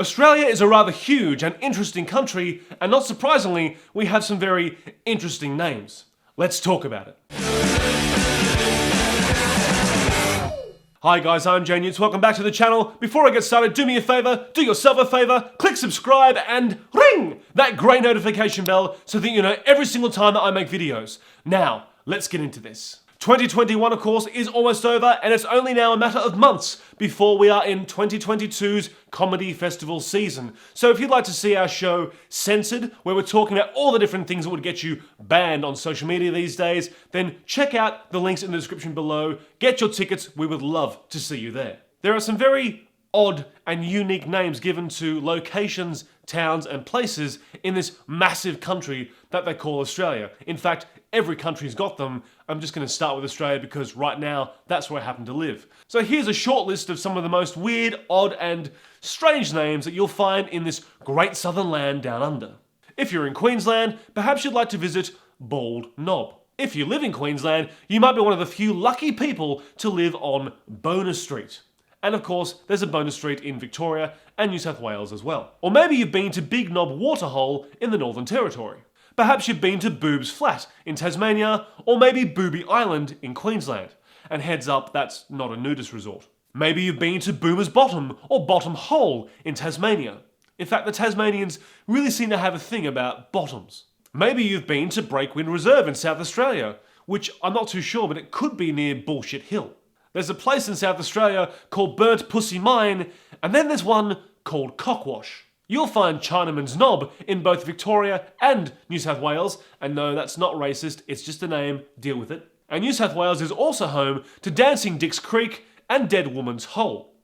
Australia is a rather huge and interesting country, and not surprisingly, we have some very interesting names. Let's talk about it. Hi guys, I'm JNewtz, welcome back to the channel. Before I get started, do me a favour, do yourself a favour, click subscribe and ring that grey notification bell so that you know every single time that I make videos. Now, let's get into this. 2021, of course, is almost over, and it's only now a matter of months before we are in 2022's comedy festival season. So if you'd like to see our show Censored, where we're talking about all the different things that would get you banned on social media these days, then check out the links in the description below. Get your tickets, we would love to see you there. There are some very odd and unique names given to locations, towns and places in this massive country that they call Australia. In fact, every country's got them. I'm just going to start with Australia because right now, that's where I happen to live. So here's a short list of some of the most weird, odd and strange names that you'll find in this great southern land down under. If you're in Queensland, perhaps you'd like to visit Bald Knob. If you live in Queensland, you might be one of the few lucky people to live on Boner Street. And of course, there's a Boner Street in Victoria and New South Wales as well. Or maybe you've been to Big Knob Waterhole in the Northern Territory. Perhaps you've been to Boobs Flat in Tasmania, or maybe Booby Island in Queensland. And heads up, that's not a nudist resort. Maybe you've been to Boomer's Bottom or Bottom Hole in Tasmania. In fact, the Tasmanians really seem to have a thing about bottoms. Maybe you've been to Breakwind Reserve in South Australia, which I'm not too sure, but it could be near Bullshit Hill. There's a place in South Australia called Burnt Pussy Mine, and then there's one called Cockwash. You'll find Chinaman's Knob in both Victoria and New South Wales, and no, that's not racist, it's just a name, deal with it. And New South Wales is also home to Dancing Dick's Creek and Dead Woman's Hole.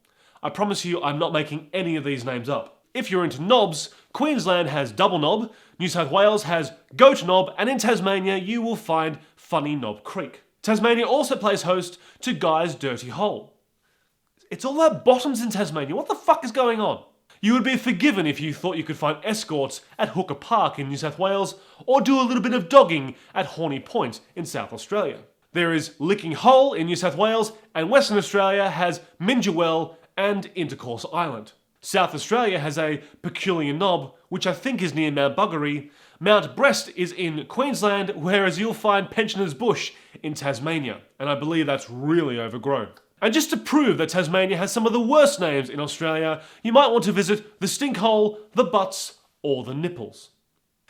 I promise you I'm not making any of these names up. If you're into knobs, Queensland has Double Knob, New South Wales has Goat Knob, and in Tasmania you will find Funny Knob Creek. Tasmania also plays host to Guy's Dirty Hole. It's all about bottoms in Tasmania, what the fuck is going on? You would be forgiven if you thought you could find escorts at Hooker Park in New South Wales, or do a little bit of dogging at Horny Point in South Australia. There is Licking Hole in New South Wales, and Western Australia has Minjawell and Intercourse Island. South Australia has a Peculiar Knob, which I think is near Mount Buggery. Mount Breast is in Queensland, whereas you'll find Pensioners Bush in Tasmania, and I believe that's really overgrown. And just to prove that Tasmania has some of the worst names in Australia, you might want to visit the Stinkhole, the Butts, or the Nipples.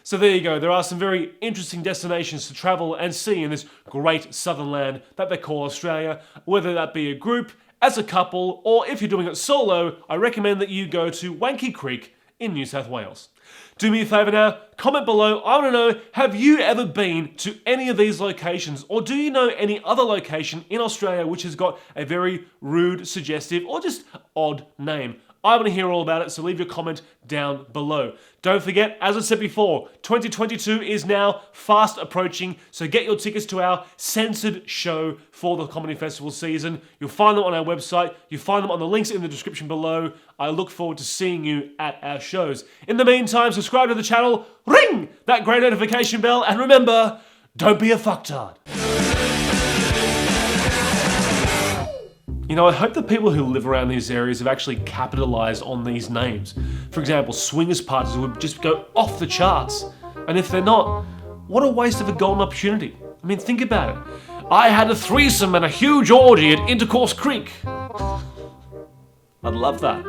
So there you go, there are some very interesting destinations to travel and see in this great southern land that they call Australia, whether that be a group, as a couple, or if you're doing it solo, I recommend that you go to Wanky Creek in New South Wales. Do me a favour now, comment below. I want to know, have you ever been to any of these locations, or do you know any other location in Australia which has got a very rude, suggestive, or just odd name? I want to hear all about it, so leave your comment down below. Don't forget, as I said before, 2022 is now fast approaching, so get your tickets to our censored show for the comedy festival season. You'll find them on our website. You'll find them on the links in the description below. I look forward to seeing you at our shows. In the meantime, subscribe to the channel, ring that great notification bell, and remember, don't be a fucktard. You know, I hope the people who live around these areas have actually capitalized on these names. For example, swingers parties would just go off the charts. And if they're not, what a waste of a golden opportunity. I mean, think about it. I had a threesome and a huge orgy at Intercourse Creek. I'd love that.